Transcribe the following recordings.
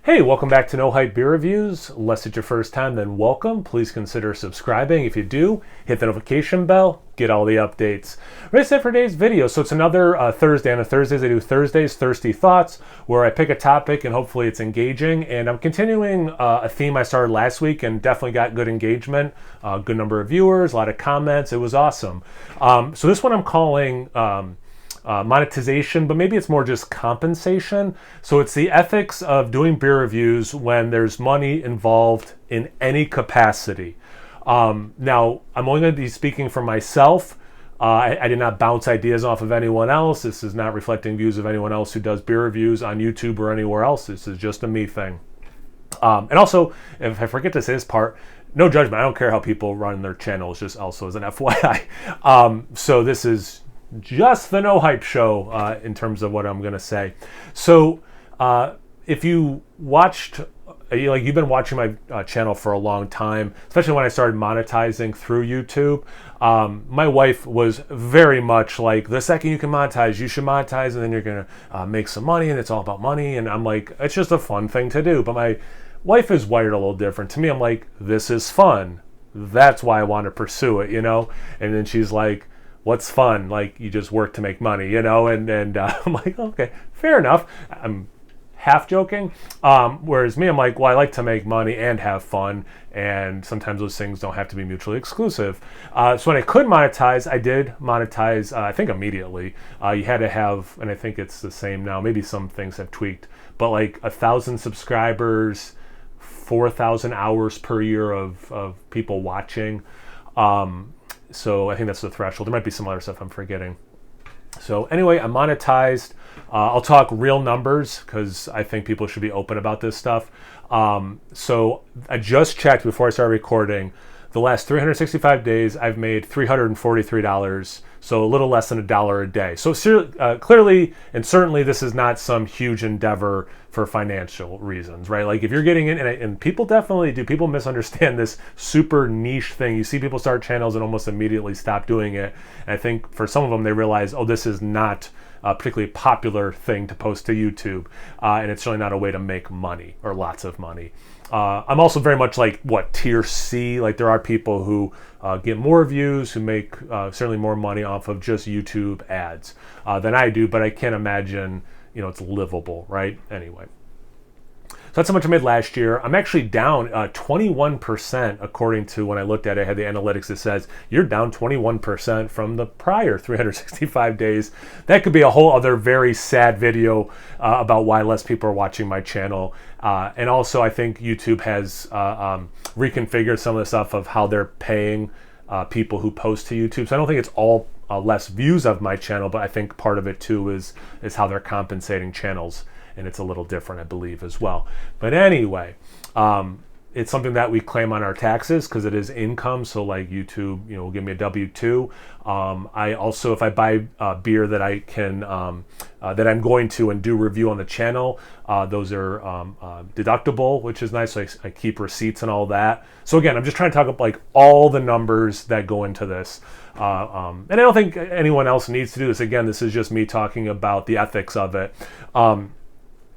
Hey, welcome back to No Hype Beer Reviews. Unless it's your first time, then welcome. Please consider subscribing. If you do, hit the notification bell, get all the updates. That's it for today's video. So it's another Thursday. On Thursdays, I do Thursdays Thirsty Thoughts, where I pick a topic and hopefully it's engaging. And I'm continuing a theme I started last week and definitely got good engagement, good number of viewers, a lot of comments. It was awesome. So this one I'm calling... monetization, but maybe it's more just compensation. So it's the ethics of doing beer reviews when there's money involved in any capacity. Now, I'm only going to be speaking for myself. I did not bounce ideas off of anyone else. This is not reflecting views of anyone else who does beer reviews on YouTube or anywhere else. This is just a me thing. And also, if I forget to say this part, no judgment. I don't care how people run their channels, just also as an FYI. So this is just the No Hype show in terms of what I'm going to say. So if you watched, you've been watching my channel for a long time, especially when I started monetizing through YouTube. My wife was very much like, the second you can monetize, you should monetize, and then you're going to make some money, and it's all about money. And I'm like, it's just a fun thing to do. But my wife is wired a little different. To me, I'm like, this is fun. That's why I want to pursue it, And then she's like, what's fun? Like, you just work to make money, And I'm like, okay, fair enough. I'm half joking. Whereas me, I'm like, well, I like to make money and have fun. And sometimes those things don't have to be mutually exclusive. So when I could monetize, I did monetize, I think immediately. You had to have, and I think it's the same now, maybe some things have tweaked, but like 1,000 subscribers, 4,000 hours per year of people watching. So I think that's the threshold. There might be some other stuff I'm forgetting. So anyway, I'm monetized. I'll talk real numbers because I think people should be open about this stuff. So I just checked before I started recording. The last 365 days, I've made $343, so a little less than $1 a day. So clearly and certainly this is not some huge endeavor for financial reasons, right? Like if you're getting in, and people definitely do, people misunderstand this super niche thing. You see people start channels and almost immediately stop doing it. And I think for some of them, they realize, oh, this is not a particularly popular thing to post to YouTube. And it's really not a way to make money or lots of money. I'm also very much like, tier C? Like there are people who get more views, who make certainly more money off of just YouTube ads than I do, but I can't imagine, it's livable, right? Anyway. So that's how much I made last year. I'm actually down 21% according to when I looked at it. I had the analytics that says you're down 21% from the prior 365 days. That could be a whole other very sad video about why less people are watching my channel. And also I think YouTube has reconfigured some of the stuff of how they're paying people who post to YouTube. So I don't think it's all less views of my channel, but I think part of it too is how they're compensating channels. And it's a little different, I believe, as well. But anyway, it's something that we claim on our taxes because it is income. So like YouTube, will give me a W-2. I also, if I buy beer that I can, that I'm going to and do review on the channel, those are deductible, which is nice. So I keep receipts and all that. So again, I'm just trying to talk about like all the numbers that go into this. And I don't think anyone else needs to do this. Again, this is just me talking about the ethics of it.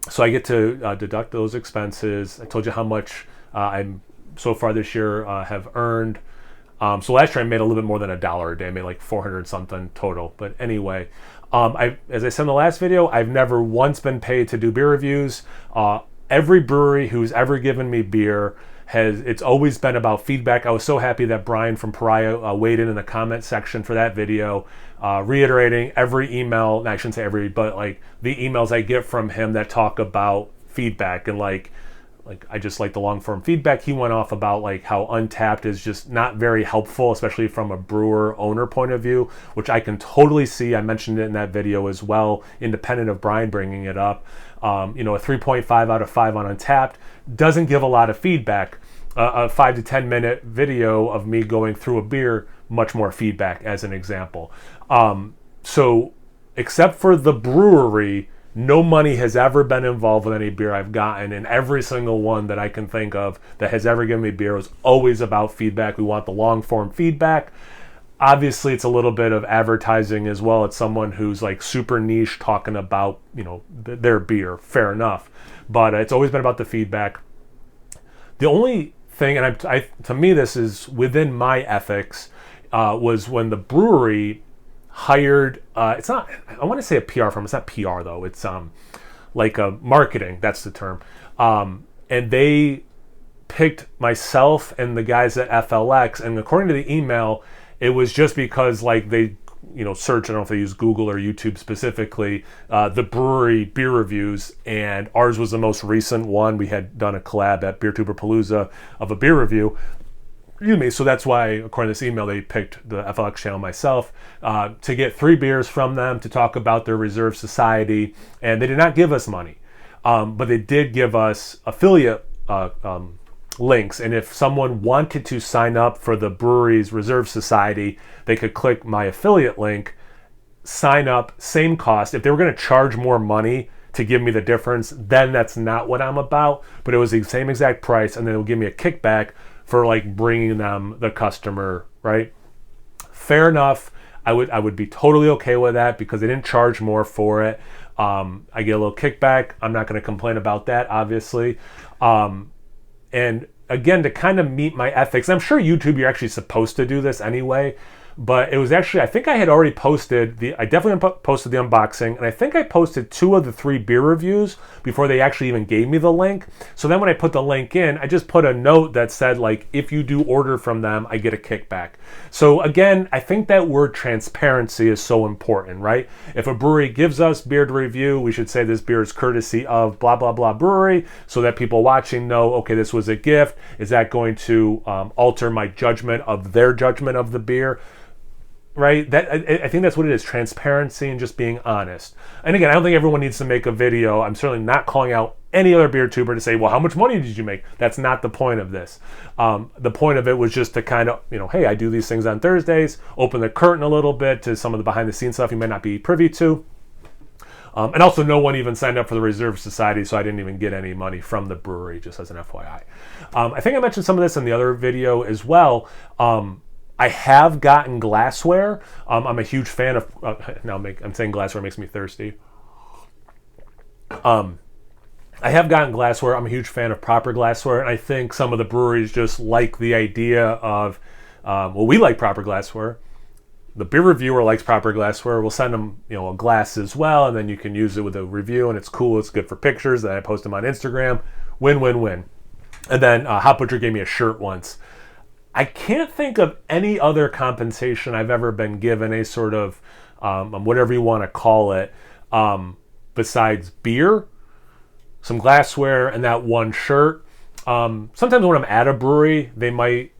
So I get to deduct those expenses. I told you how much I'm so far this year have earned. So last year I made a little bit more than $1 a day. I made like 400 something total. But anyway, as I said in the last video, I've never once been paid to do beer reviews. Every brewery who's ever given me beer it's always been about feedback. I was so happy that Brian from Pariah weighed in the comment section for that video, reiterating every email, and I shouldn't say every, but like the emails I get from him that talk about feedback and like I just like the long form feedback. He went off about like how Untapped is just not very helpful, especially from a brewer owner point of view, which I can totally see. I mentioned it in that video as well, independent of Brian bringing it up. A 3.5 out of 5 on Untapped doesn't give a lot of feedback. A 5 to 10 minute video of me going through a beer, much more feedback as an example. So except for the brewery, no money has ever been involved with any beer I've gotten, and every single one that I can think of that has ever given me beer was always about feedback. We want the long form feedback. Obviously, it's a little bit of advertising as well. It's someone who's like super niche talking about, their beer. Fair enough. but it's always been about the feedback. The only thing, and to me this is within my ethics, was when the brewery hired, it's not, I want to say a PR firm, it's not PR though, it's like a marketing, that's the term, and they picked myself and the guys at FLX, and according to the email, it was just because like they, search, I don't know if they use Google or YouTube specifically, the brewery beer reviews, and ours was the most recent one. We had done a collab at BeerTuberPalooza of a beer review. Excuse me. So that's why, according to this email, they picked the FLX channel, myself, to get 3 beers from them to talk about their Reserve Society, and they did not give us money, but they did give us affiliate links, and if someone wanted to sign up for the brewery's Reserve Society, they could click my affiliate link, sign up, same cost. If they were going to charge more money to give me the difference, then that's not what I'm about, but it was the same exact price, and then it would give me a kickback for like bringing them the customer, right? Fair enough. I would be totally okay with that because they didn't charge more for it. I get a little kickback. I'm not going to complain about that, obviously. And again, to kind of meet my ethics, I'm sure YouTube, you're actually supposed to do this anyway, but it was actually, I think I had already posted I definitely posted the unboxing, and I think I posted 2 of the 3 beer reviews before they actually even gave me the link. So then when I put the link in, I just put a note that said like, if you do order from them, I get a kickback. So again, I think that word transparency is so important, right? If a brewery gives us beer to review, we should say this beer is courtesy of blah, blah, blah brewery, so that people watching know, okay, this was a gift. Is that going to alter my judgment of their judgment of the beer? Right? I think that's what it is, transparency and just being honest. And again, I don't think everyone needs to make a video. I'm certainly not calling out any other beer tuber to say, well, how much money did you make? That's not the point of this. The point of it was just to kind of, hey, I do these things on Thursdays, open the curtain a little bit to some of the behind the scenes stuff you might not be privy to. And also no one even signed up for the Reserve Society, so I didn't even get any money from the brewery, just as an FYI. I think I mentioned some of this in the other video as well. I have gotten glassware. I'm a huge fan of, I'm saying glassware makes me thirsty. I have gotten glassware. I'm a huge fan of proper glassware, and I think some of the breweries just like the idea of, we like proper glassware. The beer reviewer likes proper glassware. We'll send them, a glass as well, and then you can use it with a review, and it's cool. It's good for pictures. Then I post them on Instagram. Win, win, win. And then Hot Butcher gave me a shirt once. I can't think of any other compensation I've ever been given, a sort of, whatever you want to call it, besides beer, some glassware, and that one shirt. Sometimes when I'm at a brewery, they might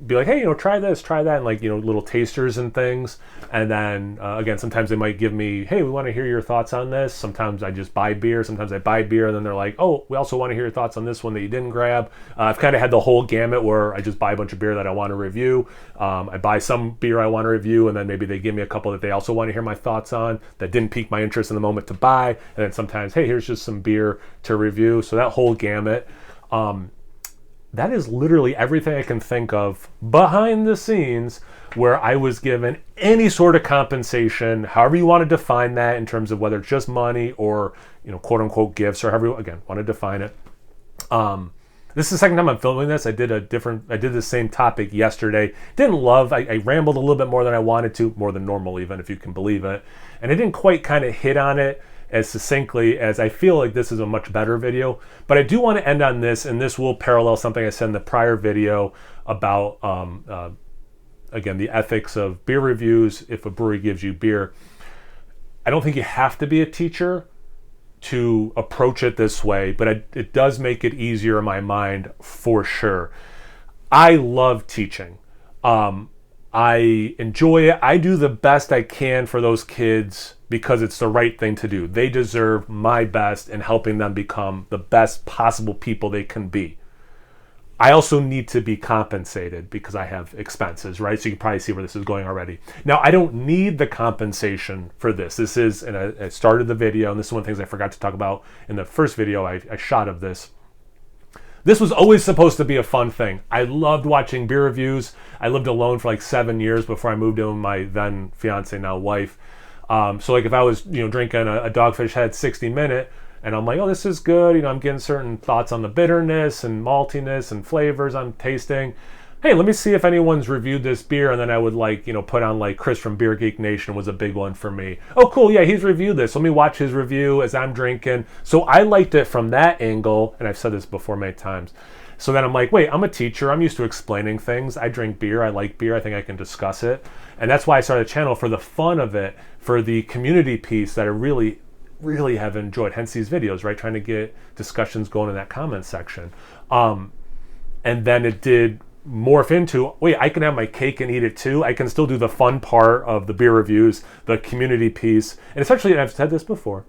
be like, hey, try this, try that, and like, little tasters and things. And then, again, sometimes they might give me, hey, we want to hear your thoughts on this. Sometimes I just buy beer. Sometimes I buy beer, and then they're like, oh, we also want to hear your thoughts on this one that you didn't grab. I've kind of had the whole gamut where I just buy a bunch of beer that I want to review. I buy some beer I want to review, and then maybe they give me a couple that they also want to hear my thoughts on that didn't pique my interest in the moment to buy. And then sometimes, hey, here's just some beer to review. So that whole gamut. That is literally everything I can think of behind the scenes where I was given any sort of compensation, however you want to define that in terms of whether it's just money or, quote unquote gifts or however you, again, want to define it. This is the second time I'm filming this. I did the same topic yesterday. I rambled a little bit more than I wanted to, more than normal even, if you can believe it. And I didn't quite kind of hit on it as succinctly as I feel like this is a much better video. But I do want to end on this, and this will parallel something I said in the prior video about, again, the ethics of beer reviews if a brewery gives you beer. I don't think you have to be a teacher to approach it this way, but it does make it easier in my mind for sure. I love teaching. I enjoy it. I do the best I can for those kids because it's the right thing to do. They deserve my best in helping them become the best possible people they can be. I also need to be compensated because I have expenses, right? So you can probably see where this is going already. Now, I don't need the compensation for this. This is, and I started the video, and this is one of the things I forgot to talk about in the first video I shot of this. This was always supposed to be a fun thing. I loved watching beer reviews. I lived alone for like 7 years before I moved in with my then fiance, now wife. So like if I was, drinking a Dogfish Head 60 Minute, and I'm like, oh, this is good. You know, I'm getting certain thoughts on the bitterness and maltiness and flavors I'm tasting. Hey, let me see if anyone's reviewed this beer, and then I would like, you know, put on like Chris from Beer Geek Nation was a big one for me. Oh, cool, yeah, he's reviewed this. Let me watch his review as I'm drinking. So I liked it from that angle, and I've said this before many times. So then I'm like, wait, I'm a teacher. I'm used to explaining things. I drink beer. I like beer. I think I can discuss it. And that's why I started a channel, for the fun of it, for the community piece that I really have enjoyed. Hence these videos, right? Trying to get discussions going in that comment section. And then it did morph into, wait, I can have my cake and eat it too. I can still do the fun part of the beer reviews, the community piece. And especially, and I've said this before,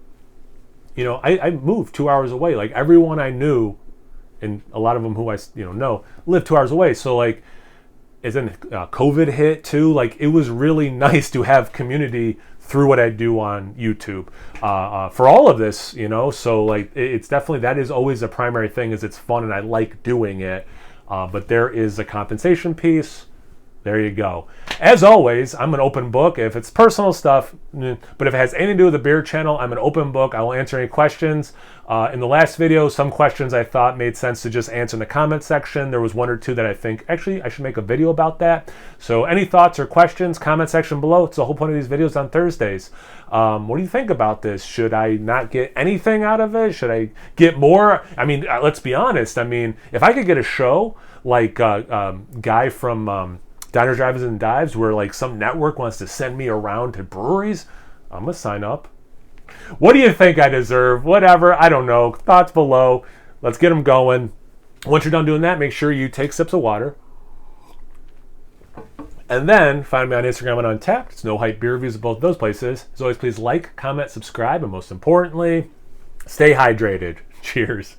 you know, I moved 2 hours away. Like everyone I knew, and a lot of them who I know live 2 hours away. So like, as in COVID hit too, like it was really nice to have community through what I do on YouTube for all of this, you know. So like, it's definitely, that is always a primary thing, is it's fun and I like doing it. But there is a compensation piece. There you go. As always, I'm an open book. If it's personal stuff, but if it has anything to do with the beer channel, I'm an open book. I will answer any questions. In the last video, some questions I thought made sense to just answer in the comment section. There was one or two that I think, actually, I should make a video about that. So any thoughts or questions, comment section below. It's the whole point of these videos on Thursdays. What do you think about this? Should I not get anything out of it? Should I get more? I mean, let's be honest. I mean, if I could get a show like guy from Diners, Drive-Ins, and Dives, where like some network wants to send me around to breweries, I'm gonna sign up. What do you think I deserve? Whatever, I don't know. Thoughts below. Let's get them going. Once you're done doing that, make sure you take sips of water. And then find me on Instagram and Untapped. It's No Hype Beer Reviews at both those places. As always, please like, comment, subscribe, and most importantly, stay hydrated. Cheers.